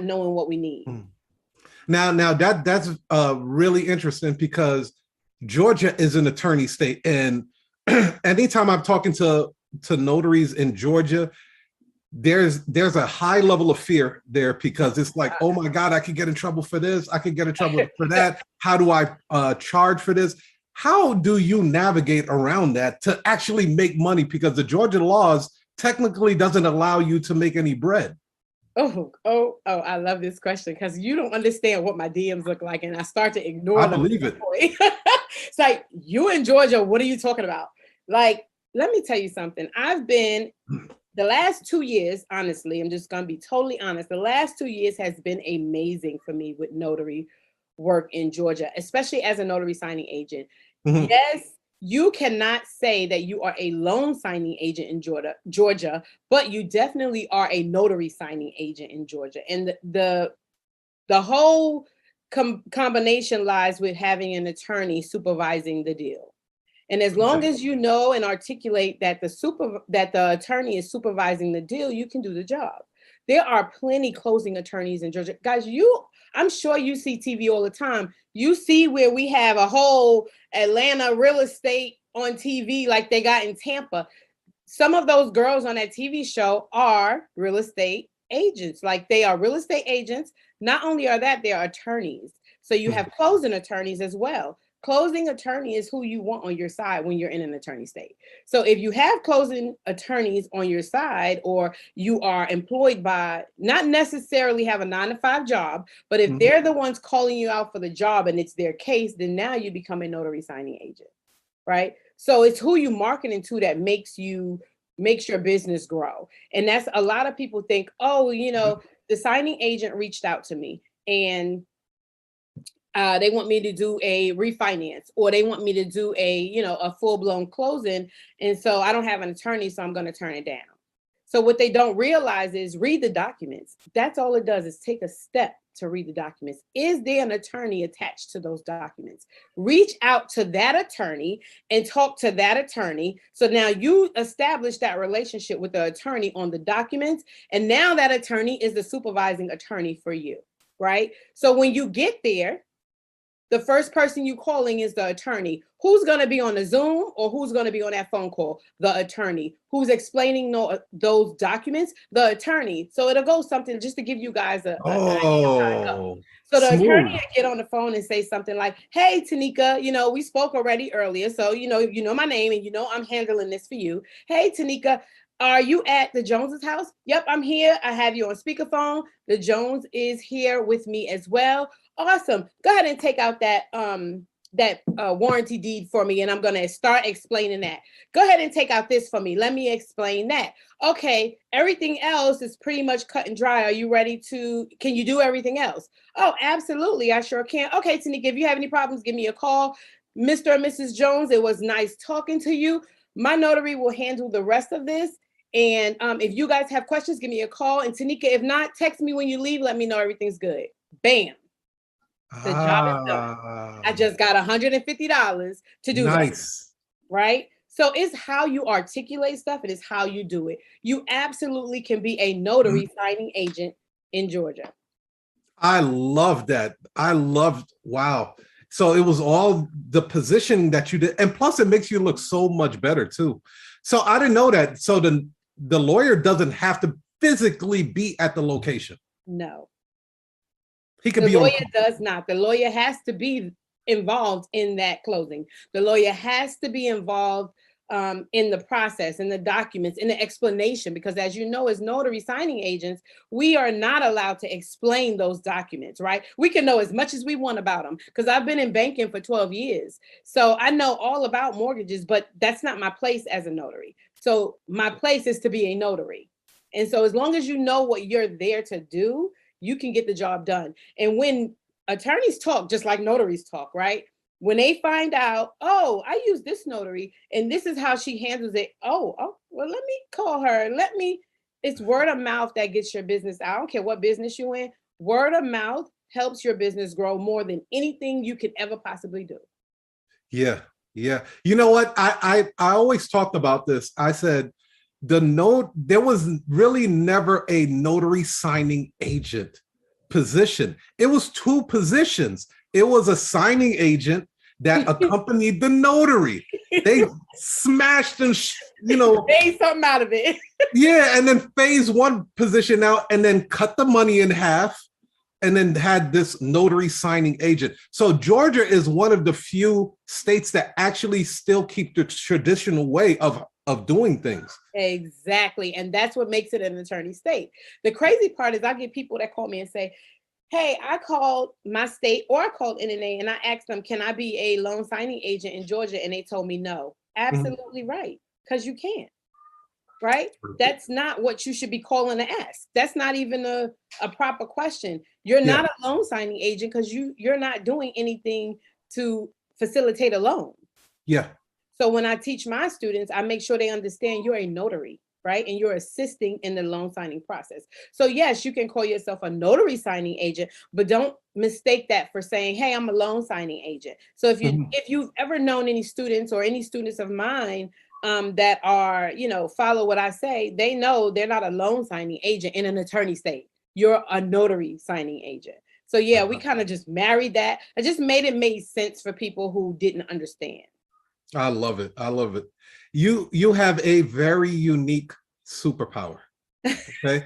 knowing what we need. Now that's really interesting because Georgia is an attorney state, and anytime I'm talking to notaries in Georgia, there's a high level of fear there because it's like, oh my God, I could get in trouble for this. I could get in trouble for that. How do I charge for this? How do you navigate around that to actually make money? Because the Georgia laws technically doesn't allow you to make any bread. Oh, I love this question because you don't understand what my DMs look like, and I start to ignore them. I believe it. It's like, you in Georgia, what are you talking about? Like, let me tell you something. I've been, the last 2 years, honestly, I'm just going to be totally honest. The last 2 years has been amazing for me with notary work in Georgia, especially as a notary signing agent. Mm-hmm. Yes, you cannot say that you are a loan signing agent in Georgia, but you definitely are a notary signing agent in Georgia. And the whole combination lies with having an attorney supervising the deal. And as long as you know and articulate that the attorney is supervising the deal, you can do the job. There are plenty closing attorneys in Georgia. Guys, I'm sure you see TV all the time. You see where we have a whole Atlanta real estate on TV like they got in Tampa. Some of those girls on that TV show are real estate agents. Like, they are real estate agents. Not only are that, they are attorneys. So you have closing attorneys as well. Closing attorney is who you want on your side when you're in an attorney state. So if you have closing attorneys on your side, or you are employed by, not necessarily have a 9-to-5 job, but if they're the ones calling you out for the job and it's their case, then now you become a notary signing agent, right? So it's who you marketing to that makes your business grow. And that's, a lot of people think, oh, the signing agent reached out to me and they want me to do a refinance, or they want me to do a full-blown closing. And so I don't have an attorney, so I'm going to turn it down. So what they don't realize is read the documents. That's all it does, is take a step to read the documents. Is there an attorney attached to those documents? Reach out to that attorney and talk to that attorney. So now you establish that relationship with the attorney on the documents. And now that attorney is the supervising attorney for you, right? So when you get there, the first person you calling is the attorney. Who's going to be on the Zoom, or who's going to be on that phone call? The attorney. Who's explaining those documents? The attorney. So it'll go something, just to give you guys an idea of how it goes. So the attorney will get on the phone and say something like, hey, Tanika, we spoke already earlier. So, you know my name, and I'm handling this for you. Hey, Tanika, are you at the Joneses' house? Yep, I'm here. I have you on speakerphone. The Jones is here with me as well. Awesome. Go ahead and take out that warranty deed for me, and I'm going to start explaining that. Go ahead and take out this for me. Let me explain that. Okay, everything else is pretty much cut and dry. Are you ready can you do everything else? Oh, absolutely. I sure can. Okay, Tanika, if you have any problems, give me a call. Mr. and Mrs. Jones, it was nice talking to you. My notary will handle the rest of this. And if you guys have questions, give me a call. And Tanika, if not, text me when you leave. Let me know everything's good. Bam. The job is done. I just got $150 to do that. Right? So it's how you articulate stuff. It is how you do it. You absolutely can be a notary signing agent in Georgia. I love that. Wow. So it was all the positioning that you did. And plus it makes you look so much better too. So I didn't know that. So the lawyer doesn't have to physically be at the location. No. He could the be lawyer does not. The lawyer has to be involved in that closing. The lawyer has to be involved in the process, in the documents, in the explanation, because as you know, as notary signing agents, we are not allowed to explain those documents, right? We can know as much as we want about them, because I've been in banking for 12 years. So I know all about mortgages, but that's not my place as a notary. So my place is to be a notary. And so as long as you know what you're there to do, you can get the job done. And when attorneys talk, just like notaries talk, right? When they find out, oh, I use this notary and this is how she handles it. Oh, well, let me call her. It's word of mouth that gets your business out. I don't care what business you're in. Word of mouth helps your business grow more than anything you could ever possibly do. Yeah. Yeah. You know what? I always talked about this. I said, there was really never a notary signing agent position. It was two positions. It was a signing agent that accompanied the notary. They smashed and made something out of it. Yeah, and then phase one position out, and then cut the money in half, and then had this notary signing agent. So Georgia is one of the few states that actually still keep the traditional way of doing things. Exactly. And that's what makes it an attorney state. The crazy part is I get people that call me and say, hey, I called my state or I called NNA and I asked them, can I be a loan signing agent in Georgia? And they told me no. Absolutely right. Because you can't. Right? That's not what you should be calling to ask. That's not even a proper question. You're not a loan signing agent because you're not doing anything to facilitate a loan. Yeah. So when I teach my students, I make sure they understand you're a notary, right? And you're assisting in the loan signing process. So yes, you can call yourself a notary signing agent, but don't mistake that for saying, hey, I'm a loan signing agent. So if you've ever known any students or any students of mine that are, follow what I say, they know they're not a loan signing agent in an attorney state. You're a notary signing agent. So yeah, we kind of just married that. I just made it make sense for people who didn't understand. I love it. I love it. You have a very unique superpower. Okay.